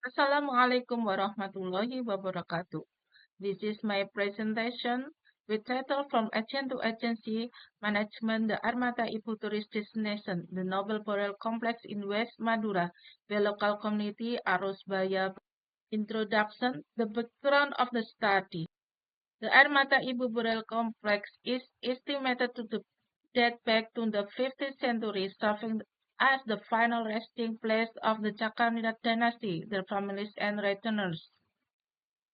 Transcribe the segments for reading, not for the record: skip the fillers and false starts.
Assalamualaikum warahmatullahi wabarakatuh. This is my presentation with title From Agent to Agency Management the AerMata Ebhu Tourist Destination, the Noble Burial Complex in West Madura, the local community Arusbaya. Introduction, the background of the study. The AerMata Ebhu Burial Complex is estimated to date back to the 15th century, serving as the final resting place of the Chakanida dynasty, their families and returners.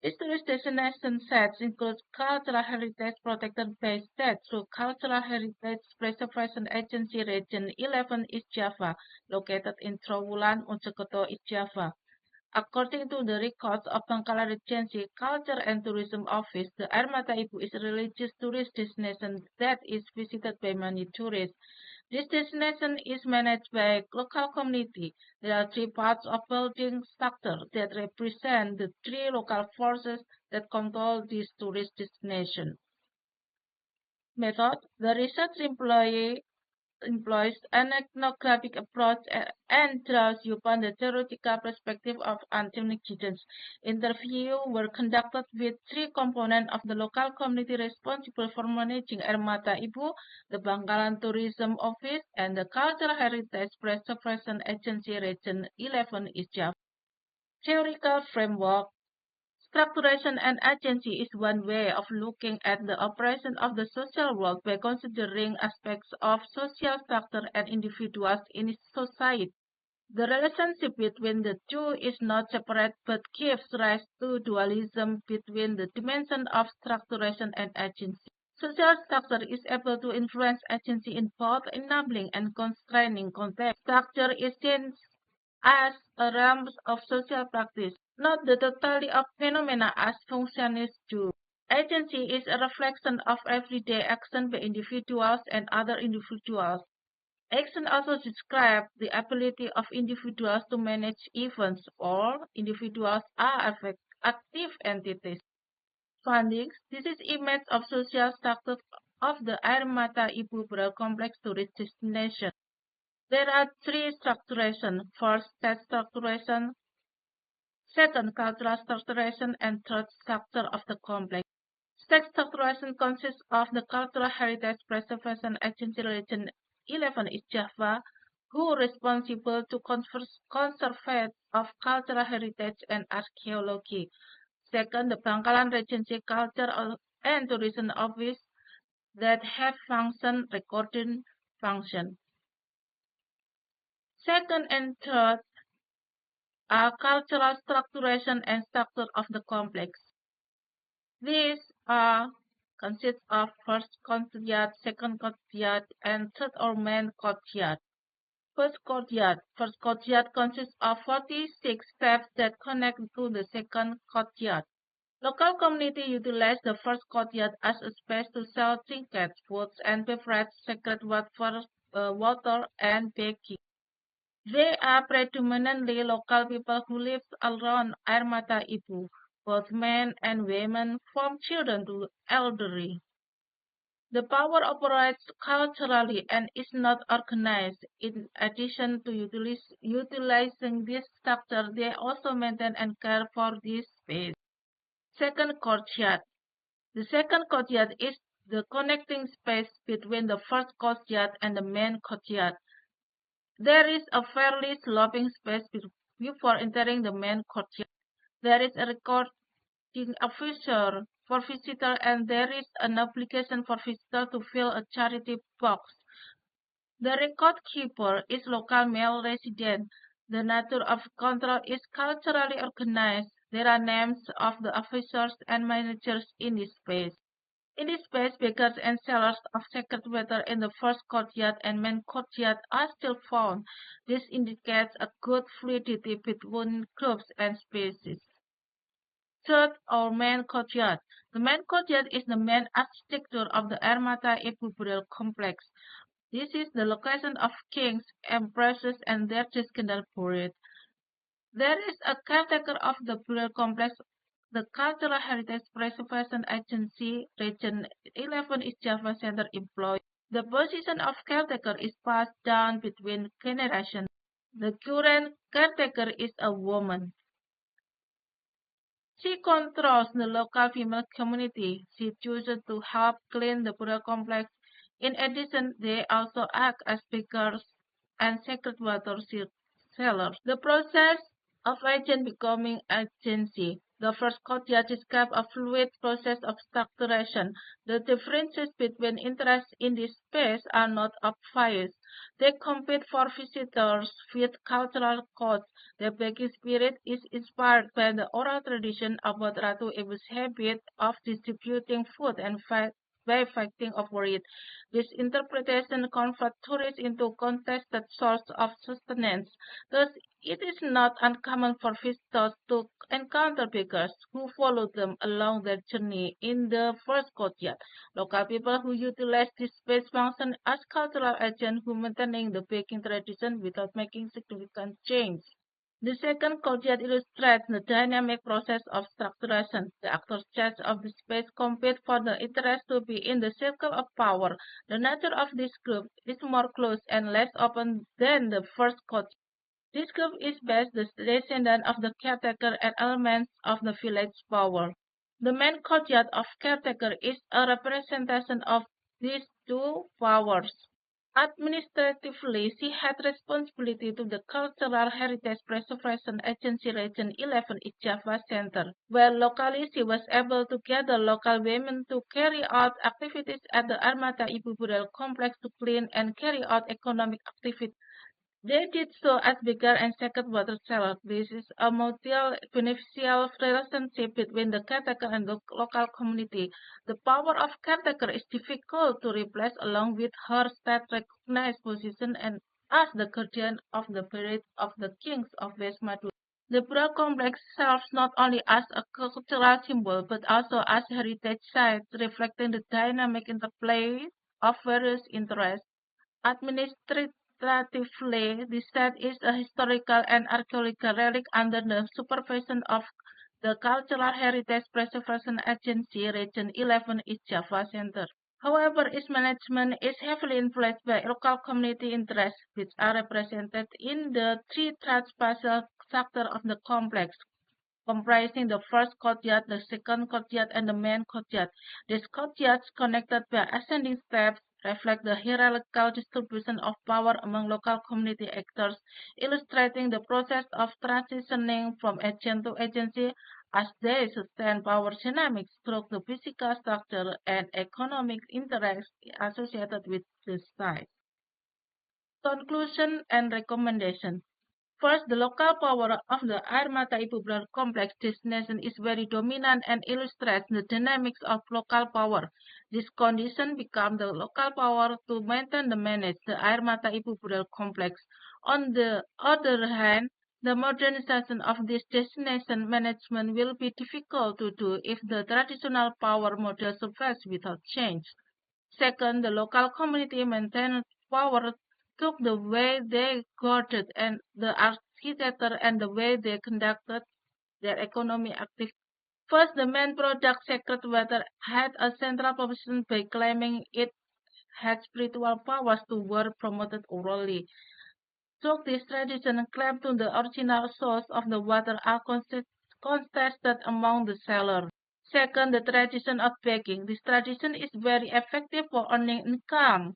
Its tourist destination sites include cultural heritage protected by state through Cultural Heritage Preservation Agency Region 11 East Java, located in Trowulan, Mojokerto, East Java. According to the records of Bangkala Regency Culture and Tourism Office, the AerMata Ebhu is a religious tourist destination that is visited by many tourists. This destination is managed by local community. There are three parts of building structure that represent the three local forces that control this tourist destination. Method: the research employs an ethnographic approach and draws upon the theoretical perspective of ethnic students. Interviews were conducted with three components of the local community responsible for managing AerMata Ebhu, the Bangkalan Tourism Office, and the Cultural Heritage Preservation Agency Region 11 East Java. Theoretical framework: structuration and agency is one way of looking at the operation of the social world by considering aspects of social structure and individuals in its society. The relationship between the two is not separate but gives rise to dualism between the dimension of structuration and agency. Social structure is able to influence agency in both enabling and constraining contexts. Structure is seen as a realm of social practice, not the totality of phenomena as functionists do. Agency is a reflection of everyday action by individuals and other individuals. Action also describes the ability of individuals to manage events, or individuals are active entities. Findings: this is image of social structure of the AerMata Ebhu Burial Complex tourist destination. There are three structuration: first, state structuration; second, cultural structuration; and third, structure of the complex. State structuration consists of the Cultural Heritage Preservation Agency Region 11 East Java, who are responsible to conservation of cultural heritage and archaeology. Second, the Bangkalan Regency Culture and Tourism Office that have function recording function. Second and third are cultural structuration and structure of the complex. These consist of first courtyard, second courtyard, and third or main courtyard. First courtyard consists of 46 steps that connect to the second courtyard. Local community utilize the first courtyard as a space to sell trinkets, foods, and beverages, sacred water, and baking. They are predominantly local people who live around AerMata Ebhu, both men and women, from children to elderly. The power operates culturally and is not organized. In addition to utilizing this structure, they also maintain and care for this space. Second courtyard. The second courtyard is the connecting space between the first courtyard and the main courtyard. There is a fairly sloping space before entering the main courtyard. There is a recording officer for visitors and there is an application for visitors to fill a charity box. The record keeper is local male resident. The nature of control is culturally organized. There are names of the officers and managers in this space. In this space, bakers and sellers of sacred water in the first courtyard and main courtyard are still found. This indicates a good fluidity between groups and species. Third, our main courtyard. The main courtyard is the main architecture of the AerMata Ebhu Burial Complex. This is the location of kings, empresses, and their descendants buried. There is a caretaker of the burial complex, the Cultural Heritage Preservation Agency Region 11 East Java Center employee. The position of caretaker is passed down between generations. The current caretaker is a woman. She controls the local female community. She chooses to help clean the burial complex. In addition, they also act as pickers and sacred water sellers. The process of agent becoming agency. The first courtyard describes a fluid process of structuration. The differences between interests in this space are not obvious. They compete for visitors with cultural codes. The baking spirit is inspired by the oral tradition about Ratu Ebhu's habit of distributing food and by fighting over it. This interpretation converts tourists into contested source of sustenance. Thus, it is not uncommon for visitors to encounter beggars who follow them along their journey in the first courtyard. Local people who utilize this space function as cultural agents who maintaining the baking tradition without making significant change. The second courtyard illustrates the dynamic process of structuration. The actors charged of the space compete for the interest to be in the circle of power. The nature of this group is more close and less open than the first courtyard. This group is best the descendant of the caretaker and elements of the village power. The main courtyard of caretaker is a representation of these two powers. Administratively, she had responsibility to the Cultural Heritage Preservation Agency Region 11 East Java Center, where locally she was able to gather local women to carry out activities at the AerMata Ibu Burial Complex to clean and carry out economic activities. They did so as bigger and second water sellers. This is a mutual beneficial relationship between the caretaker and the local community. The power of caretaker is difficult to replace along with her state-recognized position and as the guardian of the spirit of the kings of West Madura. The burial complex serves not only as a cultural symbol but also as a heritage site reflecting the dynamic interplay of various interests. Administratively, the site is a historical and archaeological relic under the supervision of the Cultural Heritage Preservation Agency Region 11 East Java Center. However, its management is heavily influenced by local community interests, which are represented in the three transspatial sectors of the complex, comprising the first courtyard, the second courtyard, and the main courtyard. These courtyards, connected by ascending steps, reflect the hierarchical distribution of power among local community actors, illustrating the process of transitioning from agent to agency as they sustain power dynamics through the physical structure and economic interests associated with the site. Conclusion and recommendation. First, the local power of the AerMata Ibu complex destination is very dominant and illustrates the dynamics of local power. This condition becomes the local power to maintain and manage the AerMata Ibu complex. On the other hand, the modernization of this destination management will be difficult to do if the traditional power model survives without change. Second, the local community maintained power took the way they guarded and the architecture and the way they conducted their economy active. First, the main product, sacred water, had a central position by claiming it had spiritual powers to were promoted orally. So this tradition claimed to the original source of the water are contested among the sellers. Second, the tradition of begging. This tradition is very effective for earning income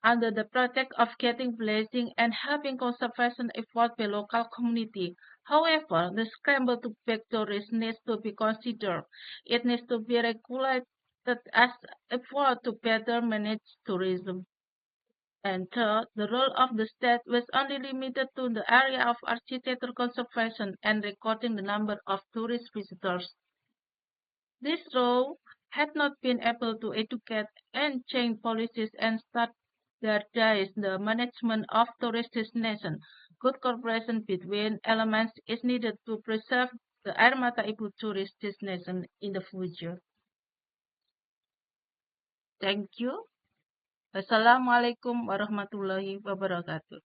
under the pretext of getting blessing and helping conservation efforts by local community. However, the scramble to beg tourists needs to be considered. It needs to be regulated as effort to better manage tourism. And third, the role of the state was only limited to the area of architecture conservation and recording the number of tourist visitors. This role had not been able to educate and change policies and standardize the management of tourist destinations. Good cooperation between elements is needed to preserve the AerMata Ibu tourist destination in the future. Thank you. Wassalamualaikum warahmatullahi wabarakatuh.